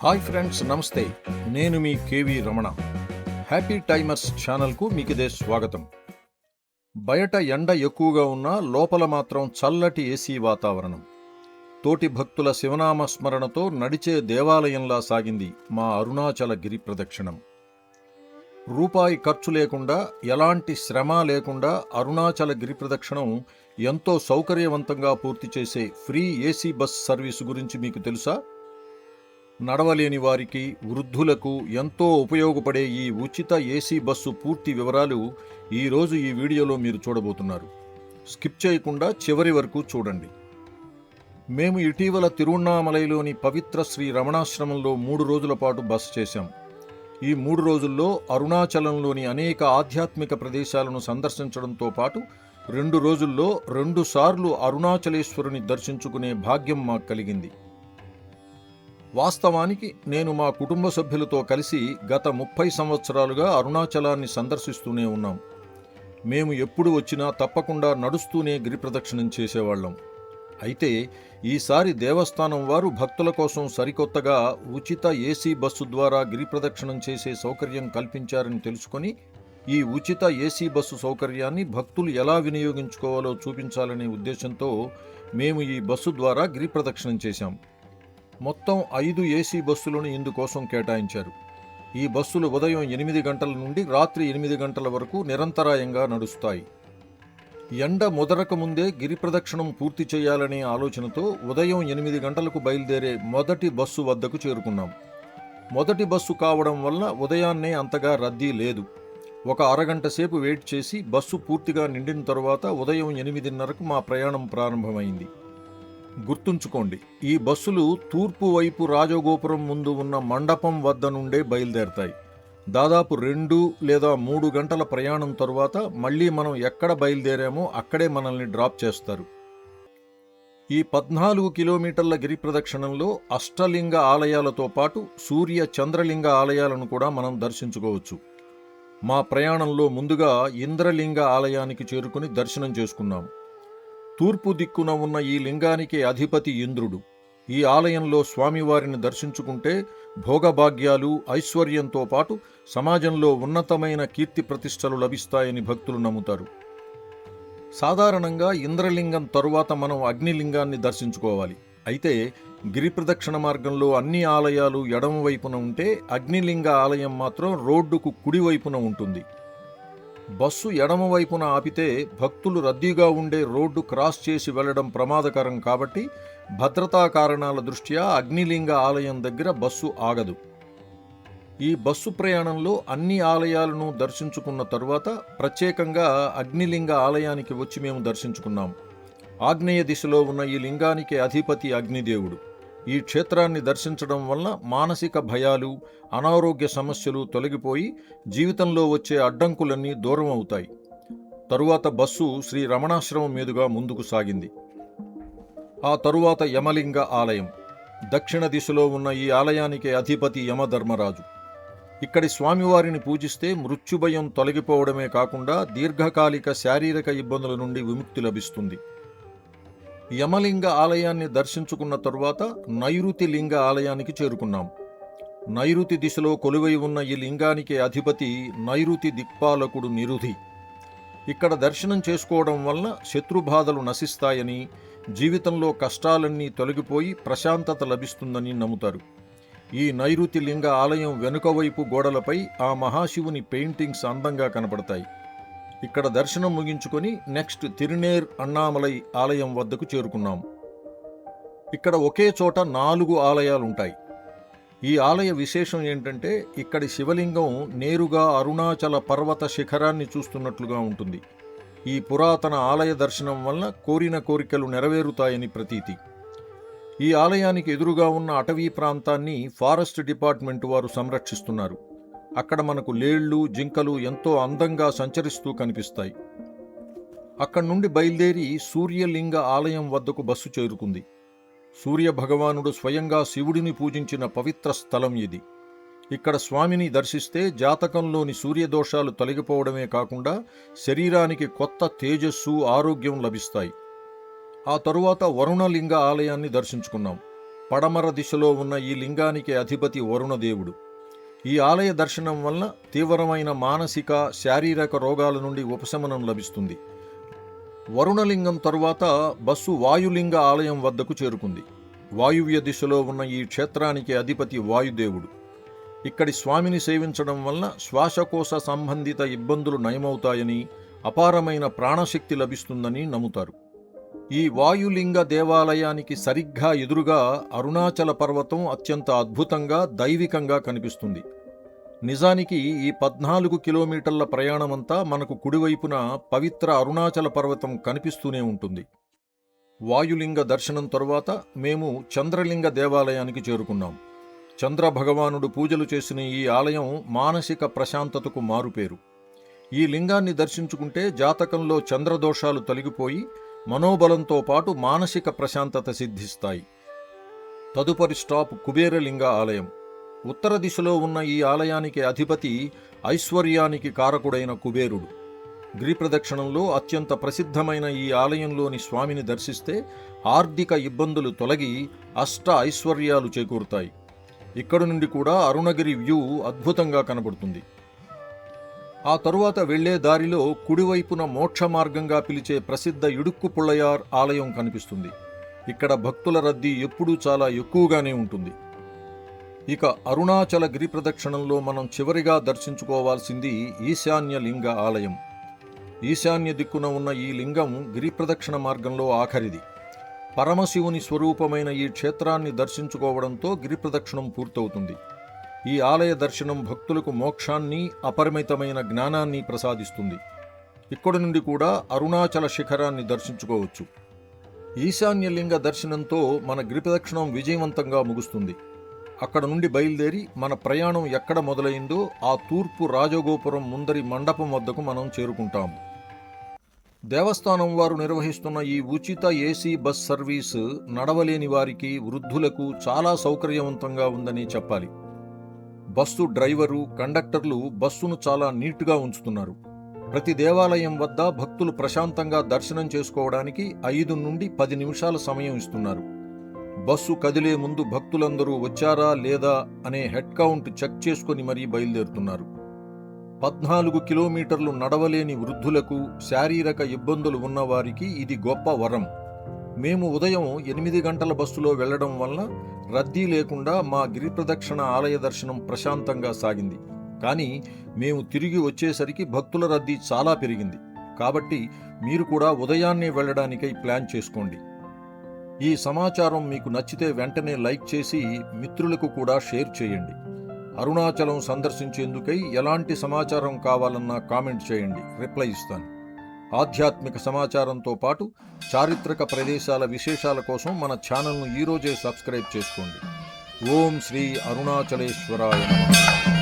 Hi friends, నమస్తే. నేను మీ KV Ramana. Happy timers ఛానల్కు మీకిదే స్వాగతం. బయట ఎండ ఎక్కువగా ఉన్నా లోపల మాత్రం చల్లటి ఏసీ వాతావరణం. తోటి భక్తుల శివనామ స్మరణతో నడిచే దేవాలయంలా సాగింది మా అరుణాచల గిరి ప్రదక్షిణం. రూపాయి ఖర్చు లేకుండా, ఎలాంటి శ్రమ లేకుండా అరుణాచల గిరి ప్రదక్షిణం ఎంతో సౌకర్యవంతంగా పూర్తి చేసే ఫ్రీ ఏసీ బస్ సర్వీసు గురించి మీకు తెలుసా? నడవలేని వారికి, వృద్ధులకు ఎంతో ఉపయోగపడే ఈ ఉచిత ఏసీ బస్సు పూర్తి వివరాలు ఈరోజు ఈ వీడియోలో మీరు చూడబోతున్నారు. స్కిప్ చేయకుండా చివరి వరకు చూడండి. మేము ఇటీవల తిరువణ్ణామలైలోని పవిత్ర శ్రీ రమణాశ్రమంలో 3 రోజుల పాటు బస చేశాం. ఈ 3 రోజుల్లో అరుణాచలంలోని అనేక ఆధ్యాత్మిక ప్రదేశాలను సందర్శించడంతో పాటు 2 రోజుల్లో 2 సార్లు అరుణాచలేశ్వరుని దర్శించుకునే భాగ్యం మాకు కలిగింది. వాస్తవానికి నేను మా కుటుంబ సభ్యులతో కలిసి గత 30 సంవత్సరాలుగా అరుణాచలాన్ని సందర్శిస్తూనే ఉన్నాం. మేము ఎప్పుడు వచ్చినా తప్పకుండా నడుస్తూనే గిరి ప్రదక్షిణం చేసేవాళ్లం. అయితే ఈసారి దేవస్థానం వారు భక్తుల కోసం సరికొత్తగా ఉచిత ఏసీ బస్సు ద్వారా గిరి ప్రదక్షిణం చేసే సౌకర్యం కల్పించారని తెలుసుకొని ఈ ఉచిత ఏసీ బస్సు సౌకర్యాన్ని భక్తులు ఎలా వినియోగించుకోవాలో చూపించాలనే ఉద్దేశంతో మేము ఈ బస్సు ద్వారా గిరి ప్రదక్షిణం చేశాం. మొత్తం 5 ఏసీ బస్సులను ఇందుకోసం కేటాయించారు. ఈ బస్సులు ఉదయం 8 గంటల నుండి రాత్రి 8 గంటల వరకు నిరంతరాయంగా నడుస్తాయి. ఎండ ముదరక ముందే గిరి ప్రదక్షిణం పూర్తి చేయాలనే ఆలోచనతో ఉదయం 8 గంటలకు బయలుదేరే మొదటి బస్సు వద్దకు చేరుకున్నాం. మొదటి బస్సు కావడం వల్ల ఉదయాన్నే అంతగా రద్దీ లేదు. ఒక అరగంట సేపు వెయిట్ చేసి బస్సు పూర్తిగా నిండిన తరువాత ఉదయం 8:30కు మా ప్రయాణం ప్రారంభమైంది. గుర్తుంచుకోండి, ఈ బస్సులు తూర్పు వైపు రాజగోపురం ముందు ఉన్న మండపం వద్ద నుండే బయలుదేరతాయి. దాదాపు 2 లేదా 3 గంటల ప్రయాణం తరువాత మళ్ళీ మనం ఎక్కడ బయలుదేరామో అక్కడే మనల్ని డ్రాప్ చేస్తారు. ఈ 14 కిలోమీటర్ల గిరి ప్రదక్షిణంలో అష్టలింగ ఆలయాలతో పాటు సూర్య చంద్రలింగ ఆలయాలను కూడా మనం దర్శించుకోవచ్చు. మా ప్రయాణంలో ముందుగా ఇంద్రలింగ ఆలయానికి చేరుకుని దర్శనం చేసుకున్నాం. తూర్పు దిక్కున ఉన్న ఈ లింగానికి అధిపతి ఇంద్రుడు. ఈ ఆలయంలో స్వామివారిని దర్శించుకుంటే భోగభాగ్యాలు, ఐశ్వర్యంతో పాటు సమాజంలో ఉన్నతమైన కీర్తి ప్రతిష్టలు లభిస్తాయని భక్తులు నమ్ముతారు. సాధారణంగా ఇంద్రలింగం తరువాత మనం అగ్నిలింగాన్ని దర్శించుకోవాలి. అయితే గిరి ప్రదక్షిణ మార్గంలో అన్ని ఆలయాలు ఎడమవైపున ఉంటే అగ్నిలింగ ఆలయం మాత్రం రోడ్డుకు కుడివైపున ఉంటుంది. బస్సు ఎడమవైపున ఆపితే భక్తులు రద్దీగా ఉండే రోడ్డు క్రాస్ చేసి వెళ్లడం ప్రమాదకరం కాబట్టి భద్రతా కారణాల దృష్ట్యా అగ్నిలింగ ఆలయం దగ్గర బస్సు ఆగదు. ఈ బస్సు ప్రయాణంలో అన్ని ఆలయాలను దర్శించుకున్న తరువాత ప్రత్యేకంగా అగ్నిలింగ ఆలయానికి వచ్చి మేము దర్శించుకున్నాం. ఆగ్నేయ దిశలో ఉన్న ఈ లింగానికి అధిపతి అగ్నిదేవుడు. ఈ క్షేత్రాన్ని దర్శించడం వలన మానసిక భయాలు, అనారోగ్య సమస్యలు తొలగిపోయి జీవితంలో వచ్చే అడ్డంకులన్నీ దూరం అవుతాయి. తరువాత బస్సు శ్రీ రమణాశ్రమం మీదుగా ముందుకు సాగింది. ఆ తరువాత యమలింగ ఆలయం. దక్షిణ దిశలో ఉన్న ఈ ఆలయానికి అధిపతి యమధర్మరాజు. ఇక్కడి స్వామివారిని పూజిస్తే మృత్యుభయం తొలగిపోవడమే కాకుండా దీర్ఘకాలిక శారీరక ఇబ్బందుల నుండి విముక్తి లభిస్తుంది. యమలింగ ఆలయాన్ని దర్శించుకున్న తరువాత నైరుతి లింగ ఆలయానికి చేరుకున్నాం. నైరుతి దిశలో కొలువై ఉన్న ఈ లింగానికి అధిపతి నైరుతి దిక్పాలకుడు నిరుధి. ఇక్కడ దర్శనం చేసుకోవడం వలన శత్రుబాధలు నశిస్తాయని, జీవితంలో కష్టాలన్నీ తొలగిపోయి ప్రశాంతత లభిస్తుందని నమ్ముతారు. ఈ నైరుతి లింగ ఆలయం వెనుక వైపు గోడలపై ఆ మహాశివుని పెయింటింగ్స్ అందంగా కనపడతాయి. ఇక్కడ దర్శనం ముగించుకొని నెక్స్ట్ తిరునేర్ అన్నామలై ఆలయం వద్దకు చేరుకున్నాం. ఇక్కడ ఒకే చోట 4 ఆలయాలుంటాయి. ఈ ఆలయ విశేషం ఏంటంటే ఇక్కడి శివలింగం నేరుగా అరుణాచల పర్వత శిఖరాన్ని చూస్తున్నట్లుగా ఉంటుంది. ఈ పురాతన ఆలయ దర్శనం వలన కోరిన కోరికలు నెరవేరుతాయని ప్రతీతి. ఈ ఆలయానికి ఎదురుగా ఉన్న అటవీ ప్రాంతాన్ని ఫారెస్ట్ డిపార్ట్మెంట్ వారు సంరక్షిస్తున్నారు. అక్కడ మనకు లేళ్లు, జింకలు ఎంతో అందంగా సంచరిస్తూ కనిపిస్తాయి. అక్కడి నుండి బయలుదేరి సూర్యలింగ ఆలయం వద్దకు బస్సు చేరుకుంది. సూర్య భగవానుడు స్వయంగా శివుడిని పూజించిన పవిత్ర స్థలం ఇది. ఇక్కడ స్వామిని దర్శిస్తే జాతకంలోని సూర్యదోషాలు తొలగిపోవడమే కాకుండా శరీరానికి కొత్త తేజస్సు, ఆరోగ్యం లభిస్తాయి. ఆ తరువాత వరుణలింగ ఆలయాన్ని దర్శించుకున్నాం. పడమర దిశలో ఉన్న ఈ లింగానికి అధిపతి వరుణదేవుడు. ఈ ఆలయ దర్శనం వలన తీవ్రమైన మానసిక శారీరక రోగాల నుండి ఉపశమనం లభిస్తుంది. వరుణలింగం తరువాత బస్సు వాయులింగ ఆలయం వద్దకు చేరుకుంది. వాయువ్య దిశలో ఉన్న ఈ క్షేత్రానికి అధిపతి వాయుదేవుడు. ఇక్కడి స్వామిని సేవించడం వలన శ్వాసకోశ సంబంధిత ఇబ్బందులు నయమవుతాయని, అపారమైన ప్రాణశక్తి లభిస్తుందని నమ్ముతారు. ఈ వాయులింగ దేవాలయానికి సరిగ్గా ఎదురుగా అరుణాచల పర్వతం అత్యంత అద్భుతంగా దైవికంగా కనిపిస్తుంది. నిజానికి ఈ 14 కిలోమీటర్ల ప్రయాణమంతా మనకు కుడివైపున పవిత్ర అరుణాచల పర్వతం కనిపిస్తూనే ఉంటుంది. వాయులింగ దర్శనం తరువాత మేము చంద్రలింగ దేవాలయానికి చేరుకున్నాం. చంద్ర భగవానుడు పూజలు చేసిన ఈ ఆలయం మానసిక ప్రశాంతతకు మారుపేరు. ఈ లింగాన్ని దర్శించుకుంటే జాతకంలో చంద్రదోషాలు తొలగిపోయి మనోబలంతో పాటు మానసిక ప్రశాంతత సిద్ధిస్తాయి. తదుపరి స్టాప్ కుబేరలింగ ఆలయం. ఉత్తర దిశలో ఉన్న ఈ ఆలయానికి అధిపతి ఐశ్వర్యానికి కారకుడైన కుబేరుడు. గిరిప్రదక్షిణంలో అత్యంత ప్రసిద్ధమైన ఈ ఆలయంలోని స్వామిని దర్శిస్తే ఆర్థిక ఇబ్బందులు తొలగి అష్ట ఐశ్వర్యాలు చేకూరుతాయి. ఇక్కడి నుండి కూడా అరుణగిరి వ్యూ అద్భుతంగా కనబడుతుంది. ఆ తరువాత వెళ్లే దారిలో కుడివైపున మోక్ష మార్గంగా పిలిచే ప్రసిద్ధ ఇడుక్కు పుల్లయార్ ఆలయం కనిపిస్తుంది. ఇక్కడ భక్తుల రద్దీ ఎప్పుడూ చాలా ఎక్కువగానే ఉంటుంది. ఇక అరుణాచల గిరి ప్రదక్షిణంలో మనం చివరిగా దర్శించుకోవాల్సింది ఈశాన్య లింగ ఆలయం. ఈశాన్య దిక్కున ఉన్న ఈ లింగం గిరి ప్రదక్షిణ మార్గంలో ఆఖరిది. పరమశివుని స్వరూపమైన ఈ క్షేత్రాన్ని దర్శించుకోవడంతో గిరి ప్రదక్షిణం పూర్తవుతుంది. ఈ ఆలయ దర్శనం భక్తులకు మోక్షాన్ని, అపరిమితమైన జ్ఞానాన్ని ప్రసాదిస్తుంది. ఇక్కడి నుండి కూడా అరుణాచల శిఖరాన్ని దర్శించుకోవచ్చు. ఈశాన్యలింగ దర్శనంతో మన గిరి ప్రదక్షిణం విజయవంతంగా ముగుస్తుంది. అక్కడ నుండి బయలుదేరి మన ప్రయాణం ఎక్కడ మొదలైందో ఆ తూర్పు రాజగోపురం ముందరి మండపం వద్దకు మనం చేరుకుంటాము. దేవస్థానం వారు నిర్వహిస్తున్న ఈ ఉచిత ఏసీ బస్ సర్వీసు నడవలేని వారికి, వృద్ధులకు చాలా సౌకర్యవంతంగా ఉందని చెప్పాలి. బస్సు డ్రైవరు, కండక్టర్లు బస్సును చాలా నీట్గా ఉంచుతున్నారు. ప్రతి దేవాలయం వద్ద భక్తులు ప్రశాంతంగా దర్శనం చేసుకోవడానికి 5 నుండి 10 నిమిషాల సమయం ఇస్తున్నారు. బస్సు కదిలే ముందు భక్తులందరూ వచ్చారా లేదా అనే హెడ్ కౌంట్ చెక్ చేసుకుని మరీ బయలుదేరుతున్నారు. 14 కిలోమీటర్లు నడవలేని వృద్ధులకు, శారీరక ఇబ్బందులు ఉన్నవారికి ఇది గొప్ప వరం. మేము ఉదయం 8 గంటల బస్సులో వెళ్లడం వలన రద్దీ లేకుండా మా గిరి ప్రదక్షిణ ఆలయ దర్శనం ప్రశాంతంగా సాగింది. కానీ మేము తిరిగి వచ్చేసరికి భక్తుల రద్దీ చాలా పెరిగింది. కాబట్టి మీరు కూడా ఉదయాన్నే వెళ్లడానికై ప్లాన్ చేసుకోండి. ఈ సమాచారం మీకు నచ్చితే వెంటనే లైక్ చేసి మిత్రులకు కూడా షేర్ చేయండి. అరుణాచలం సందర్శించేందుకై ఎలాంటి సమాచారం కావాలన్నా కామెంట్ చేయండి, రిప్లై ఇస్తాను. ఆధ్యాత్మిక సమాచారంతో పాటు చారిత్రక ప్రదేశాల విశేషాల కోసం మన ఛానల్ను ఈరోజే సబ్స్క్రైబ్ చేసుకోండి. ఓం శ్రీ అరుణాచలేశ్వరాయ నమః.